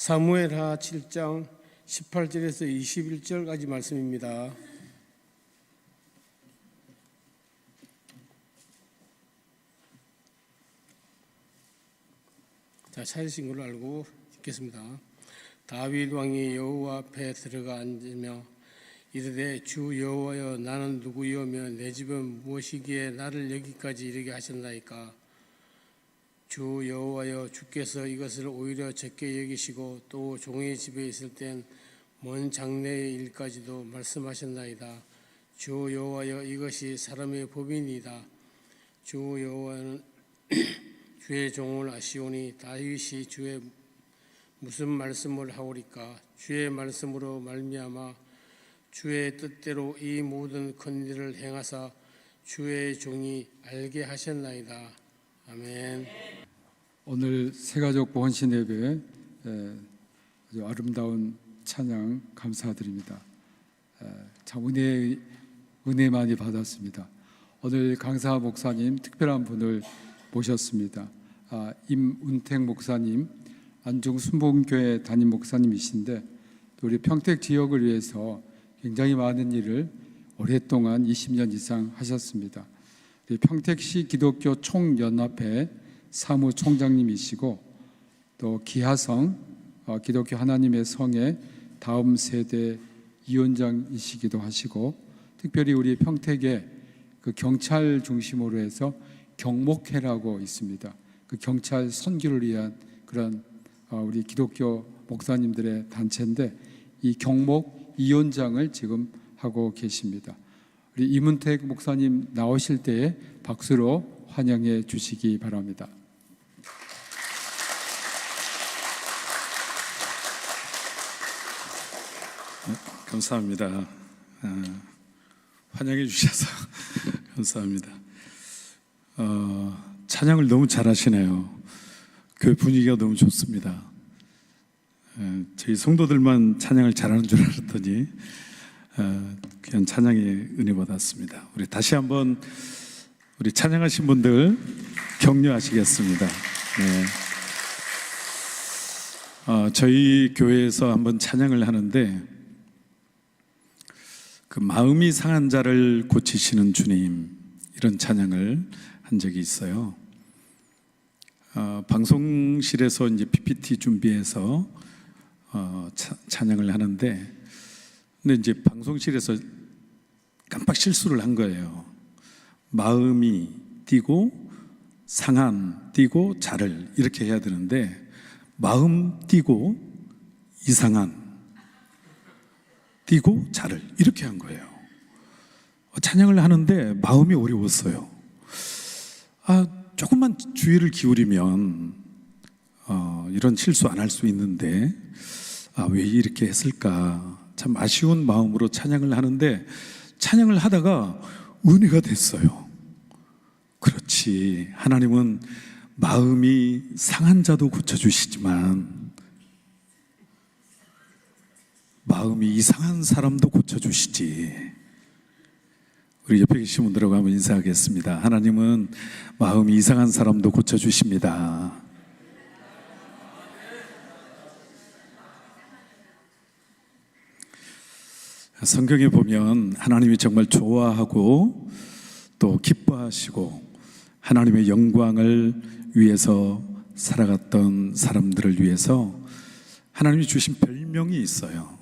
사무엘하 7장 18절에서 21절까지 말씀입니다. 자, 찾으신 걸로 알고 읽겠습니다. 다윗 왕이 여호와 앞에 들어가 앉으며 이르되 주 여호와여, 나는 누구이오며 내 집은 무엇이기에 나를 여기까지 이르게 하셨나이까? 주 여호와여, 주께서 이것을 오히려 적게 여기시고 또 종의 집에 있을 땐 먼 장래의 일까지도 말씀하셨나이다. 주 여호와여, 이것이 사람의 법이니이다. 주 여호와는 주의 종을 아시오니 다윗이 주의 무슨 말씀을 하오리까? 주의 말씀으로 말미암아 주의 뜻대로 이 모든 큰 일을 행하사 주의 종이 알게 하셨나이다. 아멘. 오늘 새가족 헌신 예배 아주 아름다운 찬양 감사드립니다. 참 은혜 많이 받았습니다. 오늘 강사 목사님 특별한 분을 모셨습니다. 임운택 목사님, 안중 순복음교회 담임 목사님이신데 우리 평택 지역을 위해서 굉장히 많은 일을 오랫동안 20년 이상 하셨습니다. 우리 평택시 기독교 총연합회 사무총장님이시고 또 기하성 기독교 하나님의 성의 다음 세대 위원장이시기도 하시고, 특별히 우리 평택에 그 경찰 중심으로 해서 경목회라고 있습니다. 그 경찰 선교를 위한 그런 우리 기독교 목사님들의 단체인데 이 경목 위원장을 지금 하고 계십니다. 우리 임은택 목사님 나오실 때에 박수로 환영해 주시기 바랍니다. 감사합니다. 환영해 주셔서 감사합니다. 찬양을 너무 잘하시네요. 그 분위기가 너무 좋습니다. 저희 성도들만 찬양을 잘하는 줄 알았더니 그냥 찬양에 은혜 받았습니다. 우리 다시 한번 우리 찬양하신 분들 격려하시겠습니다. 네. 저희 교회에서 한번 찬양을 하는데 그 마음이 상한 자를 고치시는 주님, 이런 찬양을 한 적이 있어요. 방송실에서 이제 PPT 준비해서 찬양을 하는데, 근데 이제 방송실에서 깜빡 실수를 한 거예요. 마음이 뛰고 상한 뛰고 자를 이렇게 해야 되는데 마음 뛰고 이상한 뛰고 자를 이렇게 한 거예요. 찬양을 하는데 마음이 어려웠어요. 조금만 주의를 기울이면 이런 실수 안 할 수 있는데 왜 이렇게 했을까? 참 아쉬운 마음으로 찬양을 하는데 찬양을 하다가 은혜가 됐어요. 그렇지, 하나님은 마음이 상한 자도 고쳐주시지만 마음이 이상한 사람도 고쳐주시지. 우리 옆에 계신 분들하고 한번 인사하겠습니다. 하나님은 마음이 이상한 사람도 고쳐주십니다. 성경에 보면 하나님이 정말 좋아하고 또 기뻐하시고 하나님의 영광을 위해서 살아갔던 사람들을 위해서 하나님이 주신 별명이 있어요.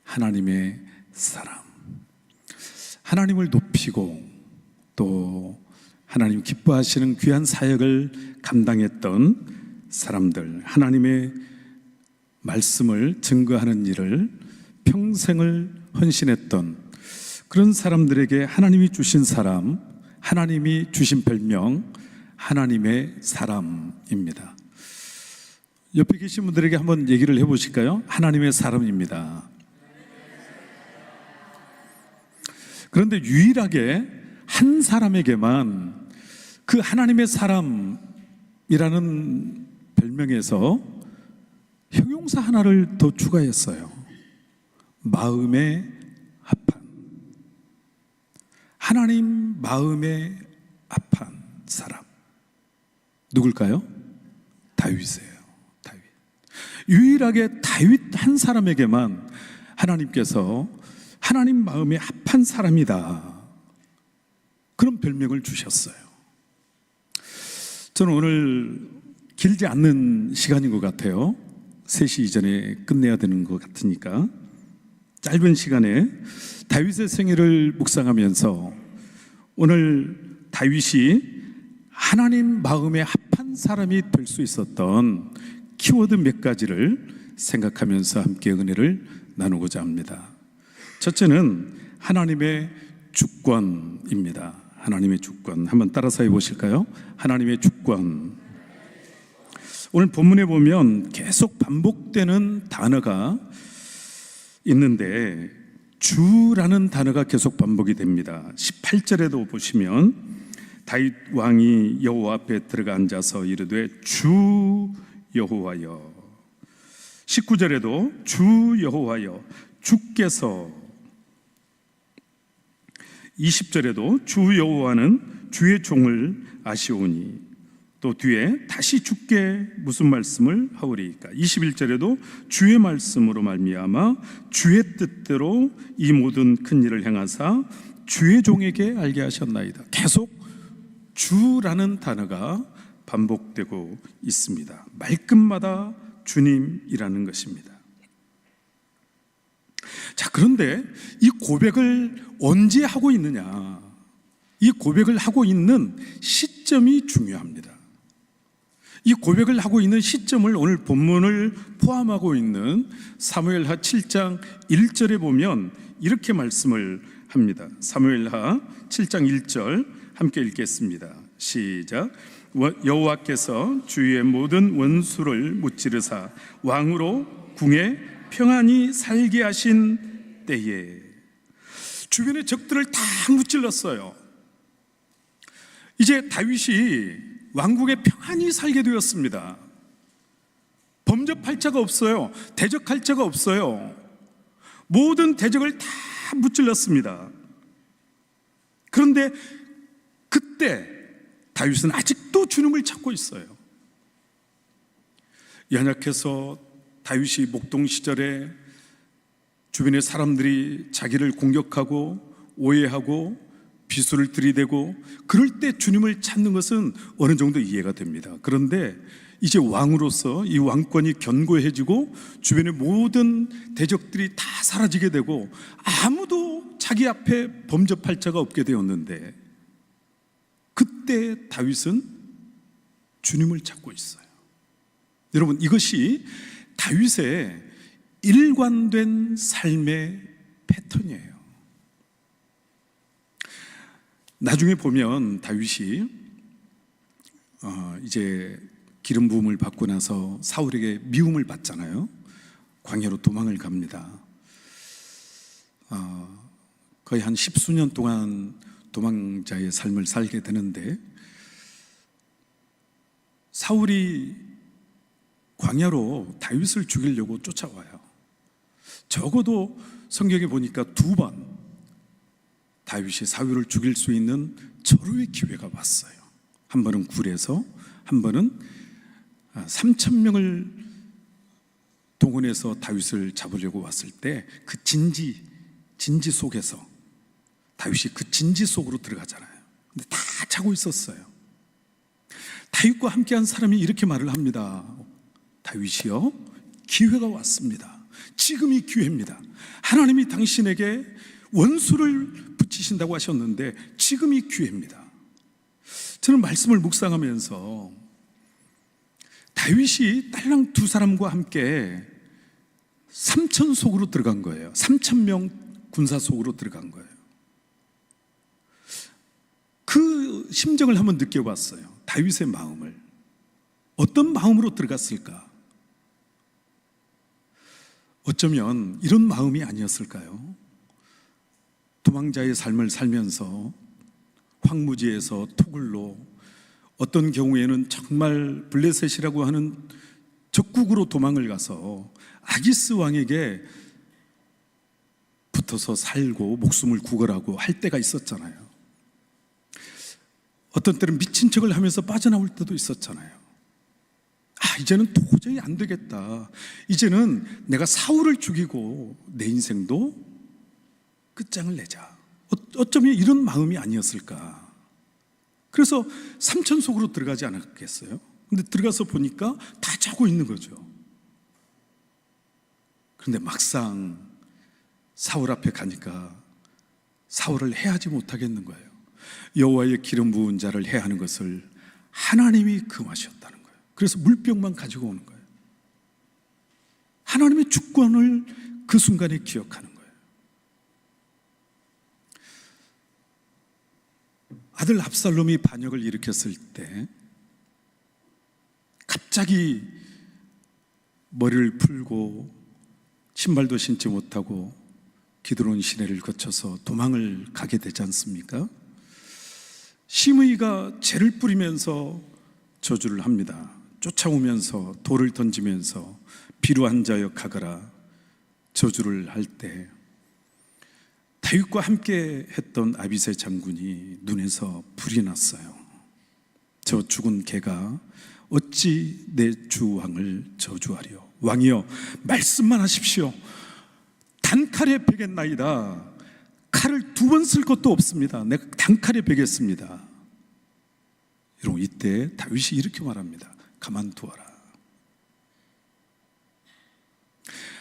하나님의 사람. 하나님을 높이고 또 하나님 기뻐하시는 귀한 사역을 감당했던 사람들, 하나님의 말씀을 증거하는 일을 평생을 헌신했던 그런 사람들에게 하나님이 주신 사람, 하나님이 주신 별명, 하나님의 사람입니다. 옆에 계신 분들에게 한번 얘기를 해보실까요? 하나님의 사람입니다. 그런데 유일하게 한 사람에게만 그 하나님의 사람이라는 별명에서 형용사 하나를 더 추가했어요. 마음의 합한. 하나님 마음에 합한 사람. 누굴까요? 다윗이에요. 다윗. 유일하게 다윗 한 사람에게만 하나님께서 하나님 마음에 합한 사람이다, 그런 별명을 주셨어요. 저는 오늘 길지 않는 시간인 것 같아요. 3시 이전에 끝내야 되는 것 같으니까 짧은 시간에 다윗의 생애를 묵상하면서 오늘 다윗이 하나님 마음에 합한 사람이 될 수 있었던 키워드 몇 가지를 생각하면서 함께 은혜를 나누고자 합니다. 첫째는 하나님의 주권입니다. 하나님의 주권, 한번 따라서 해보실까요? 하나님의 주권. 오늘 본문에 보면 계속 반복되는 단어가 있는데 주라는 단어가 계속 반복이 됩니다. 18절에도 보시면 다윗 왕이 여호와 앞에 들어가 앉아서 이르되 주 여호와여, 19절에도 주 여호와여 주께서, 20절에도 주 여호와는 주의 종을 아시오니, 또 뒤에 다시 주께 무슨 말씀을 하오리이까, 21절에도 주의 말씀으로 말미암아 주의 뜻대로 이 모든 큰 일을 행하사 주의 종에게 알게 하셨나이다. 계속 주라는 단어가 반복되고 있습니다. 말끝마다 주님이라는 것입니다. 자, 그런데 이 고백을 언제 하고 있느냐, 이 고백을 하고 있는 시점이 중요합니다. 이 고백을 하고 있는 시점을 오늘 본문을 포함하고 있는 사무엘하 7장 1절에 보면 이렇게 말씀을 합니다. 사무엘하 7장 1절 함께 읽겠습니다. 시작. 여호와께서 주의 모든 원수를 무찌르사 왕으로 궁에 평안히 살게 하신 때에, 주변의 적들을 다 무찔렀어요. 이제 다윗이 왕국에 평안히 살게 되었습니다. 범접할 자가 없어요. 대적할 자가 없어요. 모든 대적을 다 무찔렀습니다. 그런데 그때 다윗은 아직도 주님을 찾고 있어요. 연약해서 다윗이 목동 시절에 주변의 사람들이 자기를 공격하고 오해하고 비수를 들이대고 그럴 때 주님을 찾는 것은 어느 정도 이해가 됩니다. 그런데 이제 왕으로서 이 왕권이 견고해지고 주변의 모든 대적들이 다 사라지게 되고 아무도 자기 앞에 범접할 자가 없게 되었는데, 그때 다윗은 주님을 찾고 있어요. 여러분, 이것이 다윗의 일관된 삶의 패턴이에요. 나중에 보면 다윗이 이제 기름 부음을 받고 나서 사울에게 미움을 받잖아요. 광야로 도망을 갑니다. 거의 한 10수년 동안 도망자의 삶을 살게 되는데, 사울이 광야로 다윗을 죽이려고 쫓아와요. 적어도 성경에 보니까 2번 다윗이 사울을 죽일 수 있는 절호의 기회가 왔어요. 한 번은 굴에서, 한 번은 3,000명을 동원해서 다윗을 잡으려고 왔을 때 그 진지 속에서 다윗이 그 진지 속으로 들어가잖아요. 근데 다 자고 있었어요. 다윗과 함께한 사람이 이렇게 말을 합니다. 다윗이요, 기회가 왔습니다. 지금이 기회입니다. 하나님이 당신에게 원수를 붙이신다고 하셨는데 지금이 기회입니다. 저는 말씀을 묵상하면서 다윗이 딸랑 2사람과 함께 3천 속으로 들어간 거예요. 3,000명 군사 속으로 들어간 거예요. 그 심정을 한번 느껴봤어요. 다윗의 마음을. 어떤 마음으로 들어갔을까? 어쩌면 이런 마음이 아니었을까요? 도망자의 삶을 살면서 황무지에서 토굴로, 어떤 경우에는 정말 블레셋이라고 하는 적국으로 도망을 가서 아기스 왕에게 붙어서 살고 목숨을 구걸하고 할 때가 있었잖아요. 어떤 때는 미친 척을 하면서 빠져나올 때도 있었잖아요. 이제는 도저히 안 되겠다. 이제는 내가 사울을 죽이고 내 인생도 끝장을 내자. 어쩌면 이런 마음이 아니었을까. 그래서 삼천 속으로 들어가지 않았겠어요? 근데 들어가서 보니까 다 자고 있는 거죠. 그런데 막상 사울 앞에 가니까 사울을 해하지 못하겠는 거예요. 여호와의 기름 부은 자를 해하는 것을 하나님이 금하셨다는 거예요. 그래서 물병만 가지고 오는 거예요. 하나님의 주권을 그 순간에 기억하는 거예요. 아들 압살롬이 반역을 일으켰을 때 갑자기 머리를 풀고 신발도 신지 못하고 기드론 시내를 거쳐서 도망을 가게 되지 않습니까? 시므이가 재를 뿌리면서 저주를 합니다. 쫓아오면서 돌을 던지면서 비루한 자여 가거라 저주를 할 때 다윗과 함께 했던 아비새 장군이 눈에서 불이 났어요. 저 죽은 개가 어찌 내 주 왕을 저주하리요. 왕이여 말씀만 하십시오. 단칼에 베겠나이다. 칼을 두 번 쓸 것도 없습니다. 내가 단칼에 베겠습니다. 여러분, 이때 다윗이 이렇게 말합니다. 가만두어라.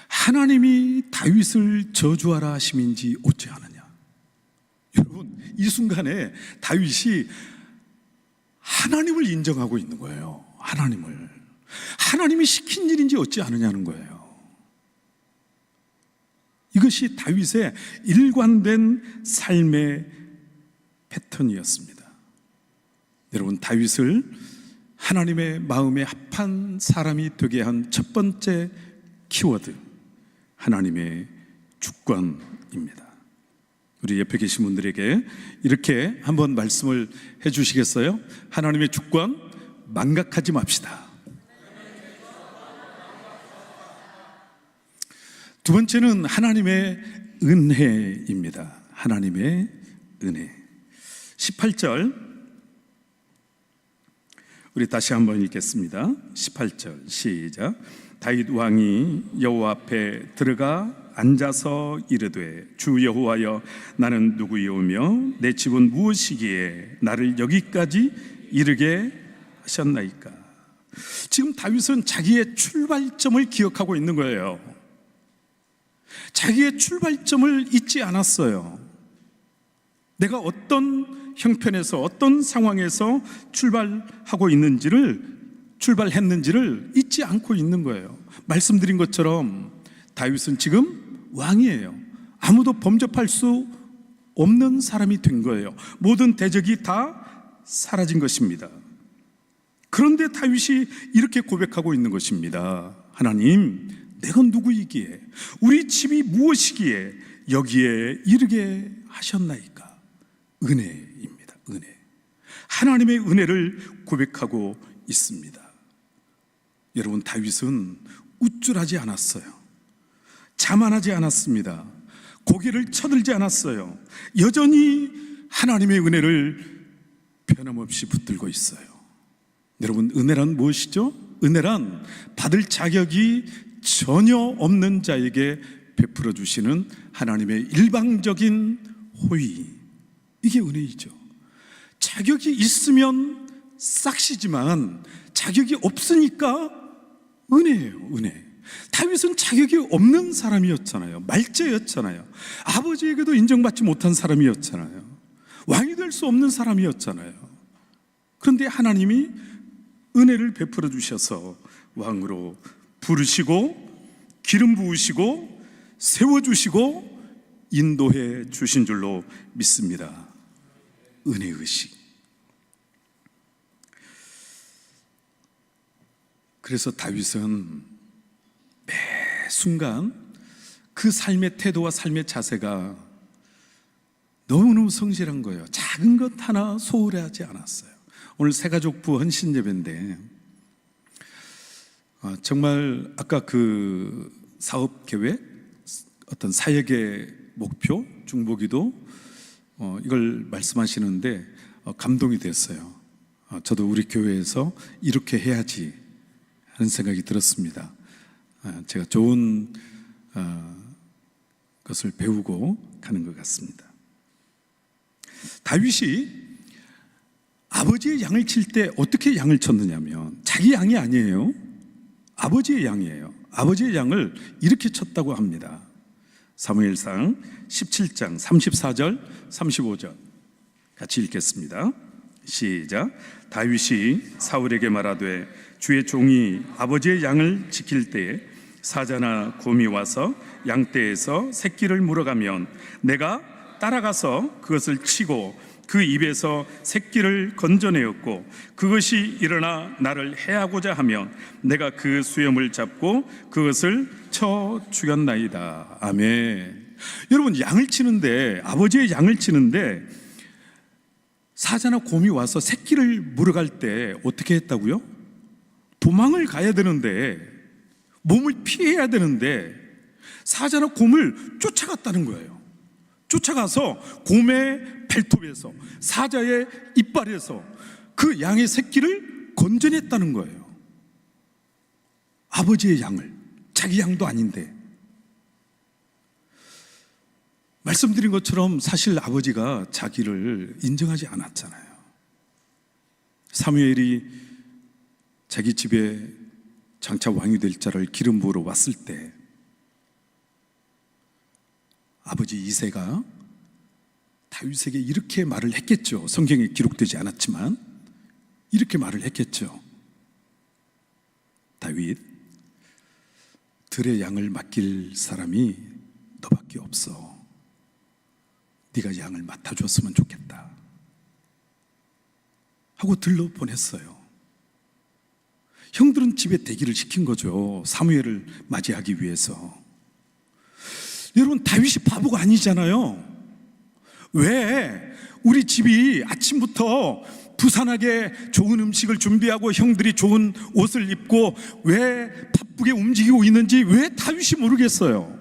하나님이 다윗을 저주하라 하심인지 어찌 아느냐. 여러분, 이 순간에 다윗이 하나님을 인정하고 있는 거예요. 하나님이 시킨 일인지 어찌 아느냐는 거예요. 이것이 다윗의 일관된 삶의 패턴이었습니다. 여러분, 다윗을 하나님의 마음에 합한 사람이 되게 한 첫 번째 키워드, 하나님의 주권입니다. 우리 옆에 계신 분들에게 이렇게 한번 말씀을 해 주시겠어요? 하나님의 주권 망각하지 맙시다. 두 번째는 하나님의 은혜입니다. 하나님의 은혜. 18절 우리 다시 한번 읽겠습니다. 18절 시작. 다윗 왕이 여호와 앞에 들어가 앉아서 이르되 주 여호와여 나는 누구이오며 내 집은 무엇이기에 나를 여기까지 이르게 하셨나이까. 지금 다윗은 자기의 출발점을 기억하고 있는 거예요. 자기의 출발점을 잊지 않았어요. 내가 어떤 형편에서 어떤 상황에서 출발했는지를 잊지 않고 있는 거예요. 말씀드린 것처럼 다윗은 지금 왕이에요. 아무도 범접할 수 없는 사람이 된 거예요. 모든 대적이 다 사라진 것입니다. 그런데 다윗이 이렇게 고백하고 있는 것입니다. 하나님, 내가 누구이기에 우리 집이 무엇이기에 여기에 이르게 하셨나이까. 은혜입니다. 은혜. 하나님의 은혜를 고백하고 있습니다. 여러분, 다윗은 우쭐하지 않았어요. 자만하지 않았습니다. 고개를 쳐들지 않았어요. 여전히 하나님의 은혜를 변함없이 붙들고 있어요. 여러분, 은혜란 무엇이죠? 은혜란 받을 자격이 전혀 없는 자에게 베풀어 주시는 하나님의 일방적인 호의, 이게 은혜이죠. 자격이 있으면 싹시지만 자격이 없으니까 은혜예요. 은혜. 다윗은 자격이 없는 사람이었잖아요. 말죄였잖아요. 아버지에게도 인정받지 못한 사람이었잖아요. 왕이 될 수 없는 사람이었잖아요. 그런데 하나님이 은혜를 베풀어 주셔서 왕으로 부르시고 기름 부으시고 세워주시고 인도해 주신 줄로 믿습니다. 은혜의식. 그래서 다윗은 매 순간 그 삶의 태도와 삶의 자세가 너무너무 성실한 거예요. 작은 것 하나 소홀하지 않았어요. 오늘 새가족부 헌신 예배인데 정말 아까 그 사업 계획, 어떤 사역의 목표, 중보기도 이걸 말씀하시는데 감동이 됐어요. 저도 우리 교회에서 이렇게 해야지 하는 생각이 들었습니다. 제가 좋은 것을 배우고 가는 것 같습니다. 다윗이 아버지의 양을 칠 때 어떻게 양을 쳤느냐면 자기 양이 아니에요. 아버지의 양이에요. 아버지의 양을 이렇게 쳤다고 합니다. 사무엘상 17장 34절 35절 같이 읽겠습니다. 시작. 다윗이 사울에게 말하되 주의 종이 아버지의 양을 지킬 때에 사자나 곰이 와서 양떼에서 새끼를 물어가면 내가 따라가서 그것을 치고 그 입에서 새끼를 건져내었고 그것이 일어나 나를 해하고자 하면 내가 그 수염을 잡고 그것을 쳐 죽였나이다. 아멘. 여러분, 양을 치는데, 아버지의 양을 치는데 사자나 곰이 와서 새끼를 물어갈 때 어떻게 했다고요? 도망을 가야 되는데, 몸을 피해야 되는데 사자나 곰을 쫓아갔다는 거예요. 쫓아가서 곰의 발톱에서, 사자의 이빨에서 그 양의 새끼를 건져냈다는 거예요. 아버지의 양을, 자기 양도 아닌데. 말씀드린 것처럼 사실 아버지가 자기를 인정하지 않았잖아요. 사무엘이 자기 집에 장차 왕이 될 자를 기름 부으러 왔을 때 아버지 이새가 다윗에게 이렇게 말을 했겠죠. 성경에 기록되지 않았지만 이렇게 말을 했겠죠. 다윗, 들의 양을 맡길 사람이 너밖에 없어. 네가 양을 맡아줬으면 좋겠다 하고 들러 보냈어요. 형들은 집에 대기를 시킨 거죠. 사무엘을 맞이하기 위해서. 여러분, 다윗이 바보가 아니잖아요. 왜 우리 집이 아침부터 부산하게 좋은 음식을 준비하고 형들이 좋은 옷을 입고 왜 바쁘게 움직이고 있는지 왜 다윗이 모르겠어요.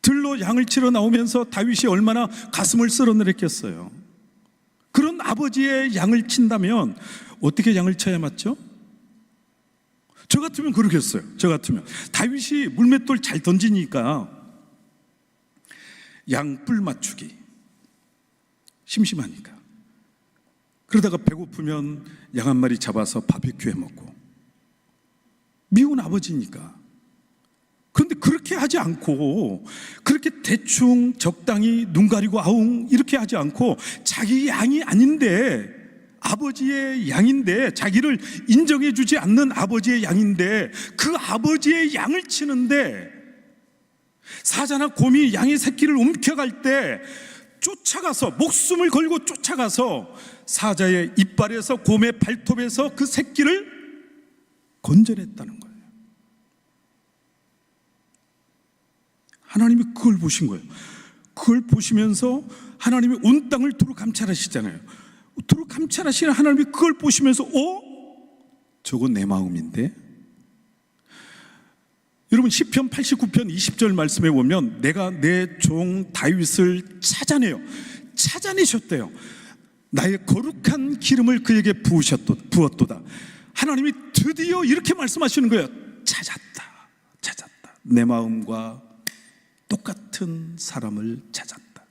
들로 양을 치러 나오면서 다윗이 얼마나 가슴을 쓸어내렸겠어요. 그런 아버지의 양을 친다면 어떻게 양을 쳐야 맞죠? 저 같으면 그러겠어요. 저 같으면 다윗이 물맷돌 잘 던지니까 양 뿔 맞추기 심심하니까, 그러다가 배고프면 양 한 마리 잡아서 바비큐 해 먹고, 미운 아버지니까. 그런데 그렇게 하지 않고, 그렇게 대충 적당히 눈 가리고 아웅 이렇게 하지 않고, 자기 양이 아닌데, 아버지의 양인데, 자기를 인정해 주지 않는 아버지의 양인데 그 아버지의 양을 치는데, 사자나 곰이 양의 새끼를 움켜갈 때 쫓아가서, 목숨을 걸고 쫓아가서 사자의 이빨에서, 곰의 발톱에서 그 새끼를 건져냈다는 거예요. 하나님이 그걸 보신 거예요. 그걸 보시면서 하나님이 온 땅을 두루 감찰하시잖아요. 두루 감찰하시는 하나님이 그걸 보시면서 저거 내 마음인데? 여러분, 시편 89편 20절 말씀에 보면 내가 내 종 다윗을 찾아내셨대요. 나의 거룩한 기름을 그에게 부었도다. 하나님이 드디어 이렇게 말씀하시는 거예요. 찾았다. 내 마음과 똑같은 사람을 찾았다.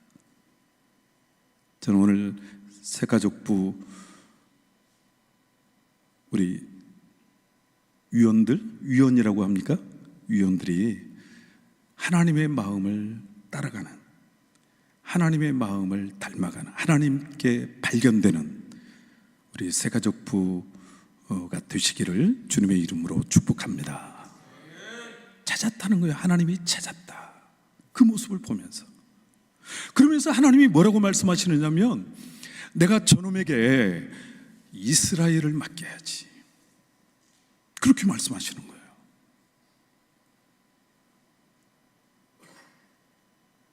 저는 오늘 새가족부 우리 위원이라고 합니까? 위원들이 하나님의 마음을 따라가는, 하나님의 마음을 닮아가는, 하나님께 발견되는 우리 새가족부가 되시기를 주님의 이름으로 축복합니다. 찾았다는 거예요. 하나님이 찾았다. 그 모습을 보면서. 그러면서 하나님이 뭐라고 말씀하시느냐면, 내가 저놈에게 이스라엘을 맡겨야지, 그렇게 말씀하시는 거예요.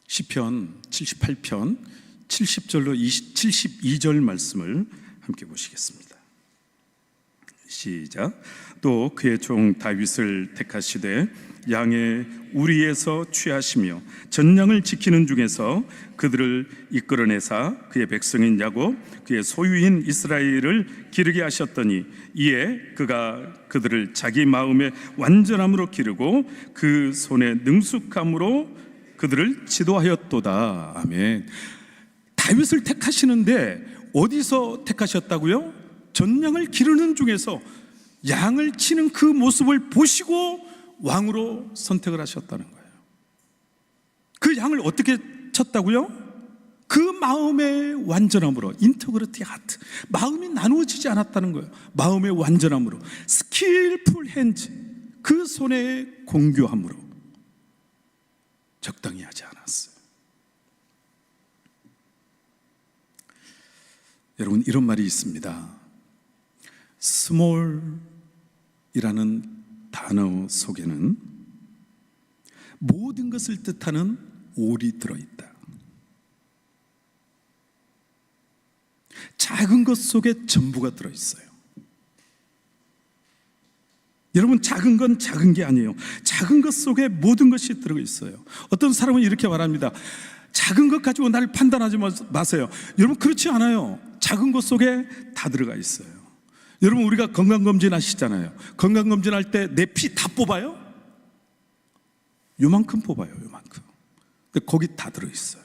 시편 78편 70절로 72절 말씀을 함께 보시겠습니다. 시작. 또 그의 종 다윗을 택하시되 양의 우리에서 취하시며 전량을 지키는 중에서 그들을 이끌어내사 그의 백성인 야곱 그의 소유인 이스라엘을 기르게 하셨더니 이에 그가 그들을 자기 마음의 완전함으로 기르고 그 손의 능숙함으로 그들을 지도하였도다. 아멘. 다윗을 택하시는데 어디서 택하셨다고요? 전량을 기르는 중에서 양을 치는 그 모습을 보시고 왕으로 선택을 하셨다는 거예요. 그 양을 어떻게 쳤다고요? 그 마음의 완전함으로, 인터그리티 하트, 마음이 나누어지지 않았다는 거예요. 마음의 완전함으로, 스킬풀 핸즈, 그 손의 공교함으로 적당히 하지 않았어요. 여러분, 이런 말이 있습니다. small이라는 단어 속에는 모든 것을 뜻하는 all이 들어있다. 작은 것 속에 전부가 들어있어요. 여러분, 작은 건 작은 게 아니에요. 작은 것 속에 모든 것이 들어있어요. 어떤 사람은 이렇게 말합니다. 작은 것 가지고 나를 판단하지 마세요. 여러분, 그렇지 않아요. 작은 것 속에 다 들어가 있어요. 여러분, 우리가 건강검진 하시잖아요. 건강검진 할 때 내 피 다 뽑아요? 요만큼 뽑아요. 요만큼. 근데 거기 다 들어있어요.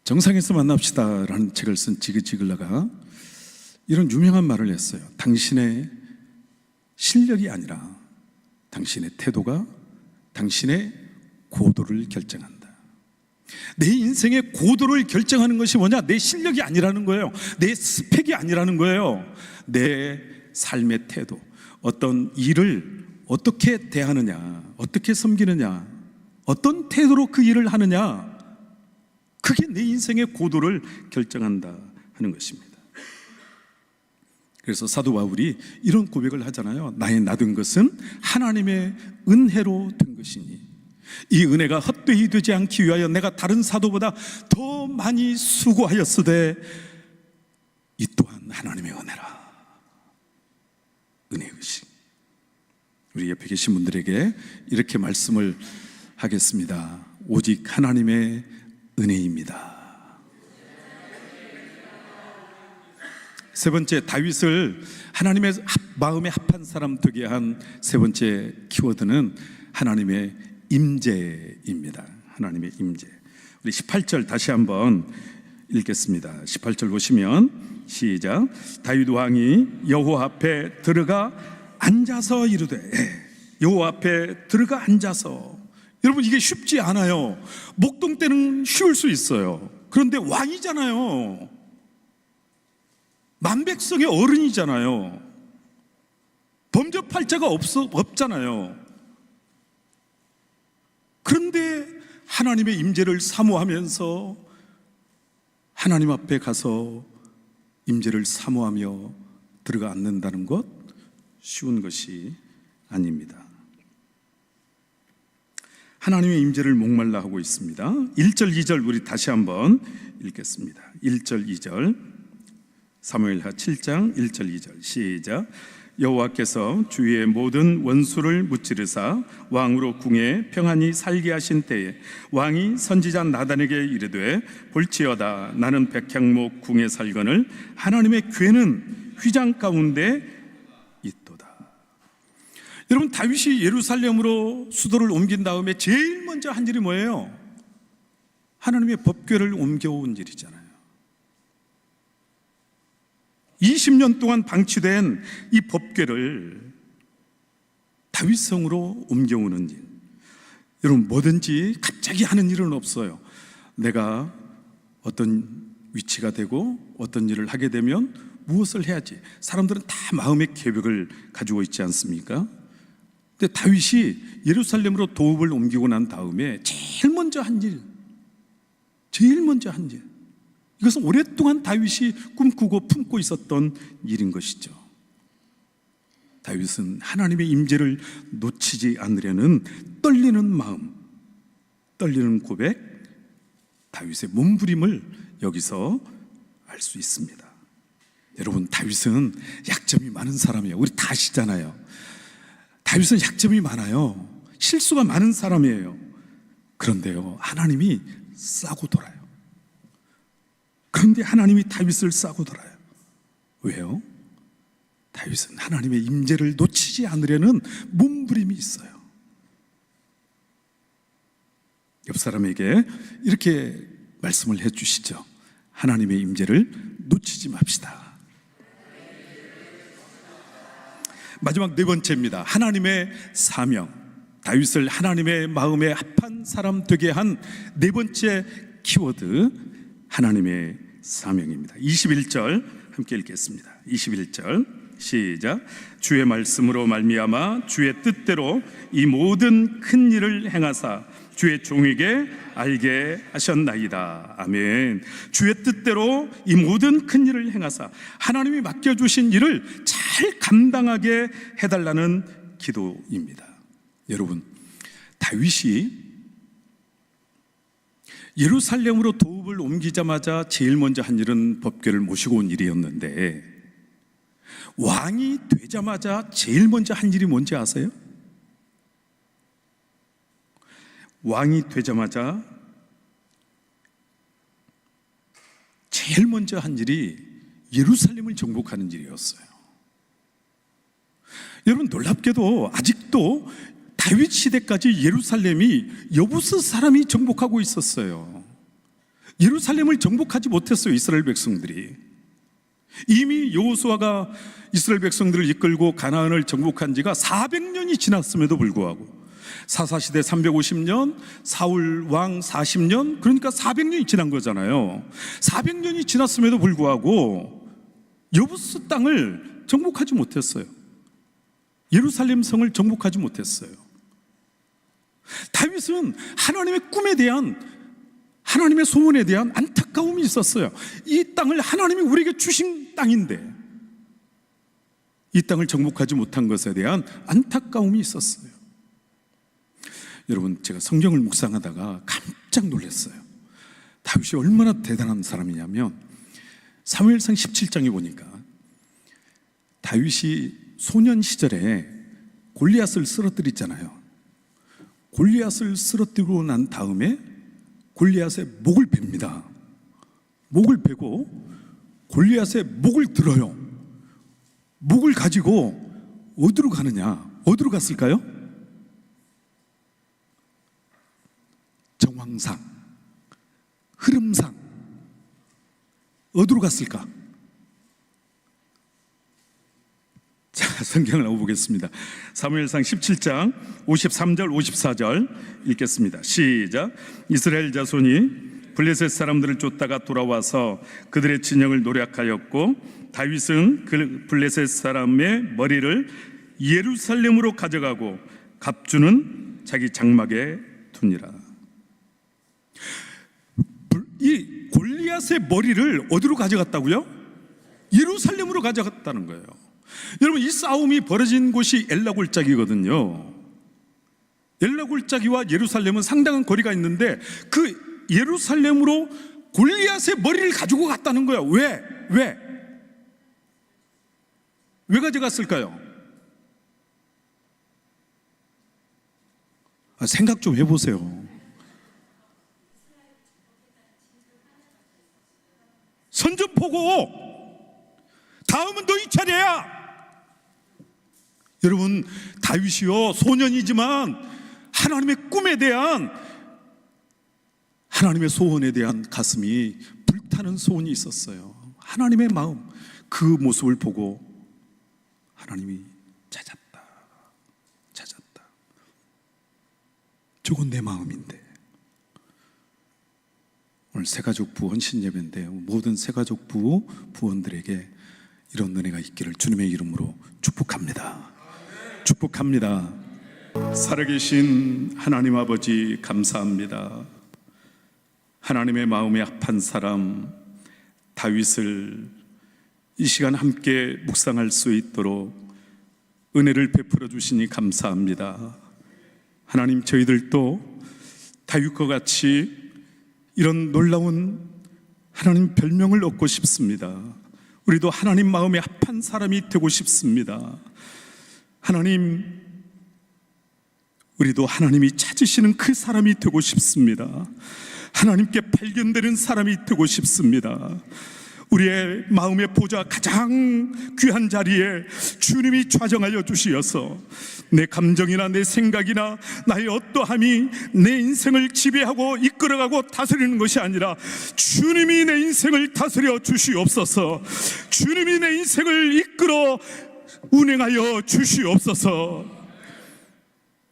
정상에서 만납시다 라는 책을 쓴 지그 지글러가 이런 유명한 말을 했어요. 당신의 실력이 아니라 당신의 태도가 당신의 고도를 결정한다. 내 인생의 고도를 결정하는 것이 뭐냐? 내 실력이 아니라는 거예요. 내 스펙이 아니라는 거예요. 내 삶의 태도, 어떤 일을 어떻게 대하느냐, 어떻게 섬기느냐, 어떤 태도로 그 일을 하느냐, 그게 내 인생의 고도를 결정한다 하는 것입니다. 그래서 사도 바울이 이런 고백을 하잖아요. 나의 나된 것은 하나님의 은혜로 된 것이니 이 은혜가 헛되이 되지 않기 위하여 내가 다른 사도보다 더 많이 수고하였으되 이 또한 하나님의 은혜라. 은혜의 의식. 우리 옆에 계신 분들에게 이렇게 말씀을 하겠습니다. 오직 하나님의 은혜입니다. 세 번째, 다윗을 하나님의 마음에 합한 사람 되게 한 세 번째 키워드는 하나님의 임재입니다. 하나님의 임재. 우리 18절 다시 한번 읽겠습니다. 18절 보시면 시작. 다윗 왕이 여호와 앞에 들어가 앉아서 이르되, 여호와 앞에 들어가 앉아서. 여러분, 이게 쉽지 않아요. 목동 때는 쉬울 수 있어요. 그런데 왕이잖아요. 만백성의 어른이잖아요. 범접할 자가 없잖아요. 그런데 하나님의 임재를 사모하면서 하나님 앞에 가서 임재를 사모하며 들어가 앉는다는 것 쉬운 것이 아닙니다. 하나님의 임재를 목말라 하고 있습니다. 1절 2절 우리 다시 한번 읽겠습니다. 1절 2절 사무엘하 7장 1절 2절 시작. 여호와께서 주위의 모든 원수를 무찌르사 왕으로 궁에 평안히 살게 하신 때에 왕이 선지자 나단에게 이르되 볼지어다 나는 백향목 궁에 살거늘 하나님의 궤는 휘장 가운데 있도다. 여러분, 다윗이 예루살렘으로 수도를 옮긴 다음에 제일 먼저 한 일이 뭐예요? 하나님의 법궤를 옮겨온 일이잖아요. 20년 동안 방치된 이 법궤를 다윗성으로 옮겨오는 일. 여러분, 뭐든지 갑자기 하는 일은 없어요. 내가 어떤 위치가 되고 어떤 일을 하게 되면 무엇을 해야지. 사람들은 다 마음의 계획을 가지고 있지 않습니까? 근데 다윗이 예루살렘으로 도읍을 옮기고 난 다음에 제일 먼저 한 일, 이것은 오랫동안 다윗이 꿈꾸고 품고 있었던 일인 것이죠. 다윗은 하나님의 임재를 놓치지 않으려는 떨리는 마음, 떨리는 고백, 다윗의 몸부림을 여기서 알 수 있습니다. 여러분, 다윗은 약점이 많은 사람이에요. 우리 다 아시잖아요. 다윗은 약점이 많아요. 실수가 많은 사람이에요. 그런데요, 하나님이 싸고 돌아요. 그런데 하나님이 다윗을 싸고 돌아요. 왜요? 다윗은 하나님의 임재를 놓치지 않으려는 몸부림이 있어요. 옆 사람에게 이렇게 말씀을 해주시죠. 하나님의 임재를 놓치지 맙시다. 마지막 네 번째입니다. 하나님의 사명. 다윗을 하나님의 마음에 합한 사람 되게 한 네 번째 키워드, 하나님의 사명입니다. 21절 함께 읽겠습니다. 21절 시작. 주의 말씀으로 말미암아 주의 뜻대로 이 모든 큰 일을 행하사 주의 종에게 알게 하셨나이다. 아멘. 주의 뜻대로 이 모든 큰 일을 행하사 하나님이 맡겨주신 일을 잘 감당하게 해달라는 기도입니다. 여러분, 다윗이 예루살렘으로 도읍을 옮기자마자 제일 먼저 한 일은 법궤를 모시고 온 일이었는데, 왕이 되자마자 제일 먼저 한 일이 뭔지 아세요? 왕이 되자마자 제일 먼저 한 일이 예루살렘을 정복하는 일이었어요. 여러분, 놀랍게도 아직도 다윗 시대까지 예루살렘이 여부스 사람이 정복하고 있었어요. 예루살렘을 정복하지 못했어요, 이스라엘 백성들이. 이미 여호수아가 이스라엘 백성들을 이끌고 가나안을 정복한 지가 400년이 지났음에도 불구하고, 사사시대 350년, 사울 왕 40년, 그러니까 400년이 지난 거잖아요. 400년이 지났음에도 불구하고 여부스 땅을 정복하지 못했어요. 예루살렘 성을 정복하지 못했어요. 다윗은 하나님의 꿈에 대한, 하나님의 소원에 대한 안타까움이 있었어요. 이 땅을 하나님이 우리에게 주신 땅인데 이 땅을 정복하지 못한 것에 대한 안타까움이 있었어요. 여러분, 제가 성경을 묵상하다가 깜짝 놀랐어요. 다윗이 얼마나 대단한 사람이냐면, 사무엘상 17장에 보니까 다윗이 소년 시절에 골리앗을 쓰러뜨렸잖아요. 골리앗을 쓰러뜨리고 난 다음에 골리앗의 목을 베입니다. 목을 베고 골리앗의 목을 들어요. 목을 가지고 어디로 가느냐? 어디로 갔을까요? 정황상, 흐름상 어디로 갔을까? 자, 성경을 한번 보겠습니다. 사무엘상 17장 53절 54절 읽겠습니다. 시작. 이스라엘 자손이 블레셋 사람들을 쫓다가 돌아와서 그들의 진영을 노략하였고, 다윗은 그 블레셋 사람의 머리를 예루살렘으로 가져가고 갑주는 자기 장막에 두니라. 이 골리앗의 머리를 어디로 가져갔다고요? 예루살렘으로 가져갔다는 거예요. 여러분, 이 싸움이 벌어진 곳이 엘라 골짜기거든요. 엘라 골짜기와 예루살렘은 상당한 거리가 있는데 그 예루살렘으로 골리앗의 머리를 가지고 갔다는 거예요. 왜 가져갔을까요? 생각 좀 해보세요. 선전포고, 다음은 너희 차례야. 여러분, 다윗이요, 소년이지만 하나님의 꿈에 대한, 하나님의 소원에 대한 가슴이 불타는 소원이 있었어요. 하나님의 마음, 그 모습을 보고 하나님이 찾았다. 저건 내 마음인데. 오늘 새가족부 헌신 예배인데 모든 새가족부 부원들에게 이런 은혜가 있기를 주님의 이름으로 축복합니다. 축복합니다. 살아계신 하나님 아버지, 감사합니다. 하나님의 마음에 합한 사람 다윗을 이 시간 함께 묵상할 수 있도록 은혜를 베풀어 주시니 감사합니다. 하나님, 저희들도 다윗과 같이 이런 놀라운 하나님 별명을 얻고 싶습니다. 우리도 하나님 마음에 합한 사람이 되고 싶습니다. 하나님, 우리도 하나님이 찾으시는 그 사람이 되고 싶습니다. 하나님께 발견되는 사람이 되고 싶습니다. 우리의 마음의 보좌 가장 귀한 자리에 주님이 좌정하여 주시어서 내 감정이나 내 생각이나 나의 어떠함이 내 인생을 지배하고 이끌어가고 다스리는 것이 아니라 주님이 내 인생을 다스려 주시옵소서. 주님이 내 인생을 이끌어 운행하여 주시옵소서.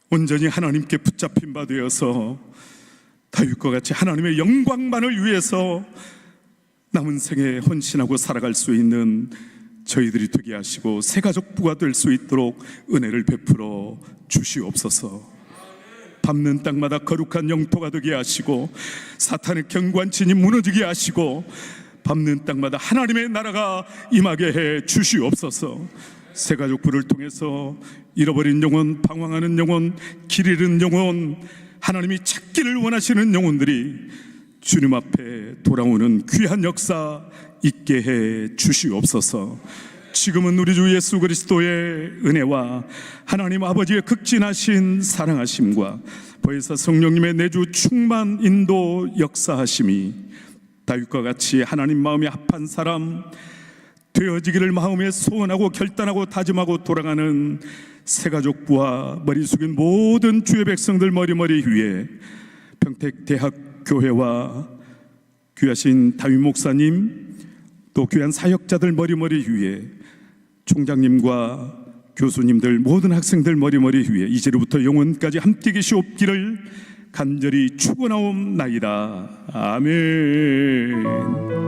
온전히 하나님께 붙잡힌 바 되어서 다윗과 같이 하나님의 영광만을 위해서 남은 생에 헌신하고 살아갈 수 있는 저희들이 되게 하시고 새가족부가 될 수 있도록 은혜를 베풀어 주시옵소서. 밟는 땅마다 거룩한 영토가 되게 하시고 사탄의 견고한 진이 무너지게 하시고 밟는 땅마다 하나님의 나라가 임하게 해 주시옵소서. 새가족부를 통해서 잃어버린 영혼, 방황하는 영혼, 길 잃은 영혼, 하나님이 찾기를 원하시는 영혼들이 주님 앞에 돌아오는 귀한 역사 있게 해 주시옵소서. 지금은 우리 주 예수 그리스도의 은혜와 하나님 아버지의 극진하신 사랑하심과 보혜사 성령님의 내주 충만 인도 역사하심이 다윗과 같이 하나님 마음에 합한 사람 되어지기를 마음에 소원하고 결단하고 다짐하고 돌아가는 새가족부와 머리 숙인 모든 주의 백성들 머리머리 위에 평택대학교회와 귀하신 다윗 목사님 또 귀한 사역자들 머리머리 위에 총장님과 교수님들 모든 학생들 머리머리 위에 이제로부터 영원까지 함께 계시옵기를 간절히 축원하옵나이다. 아멘.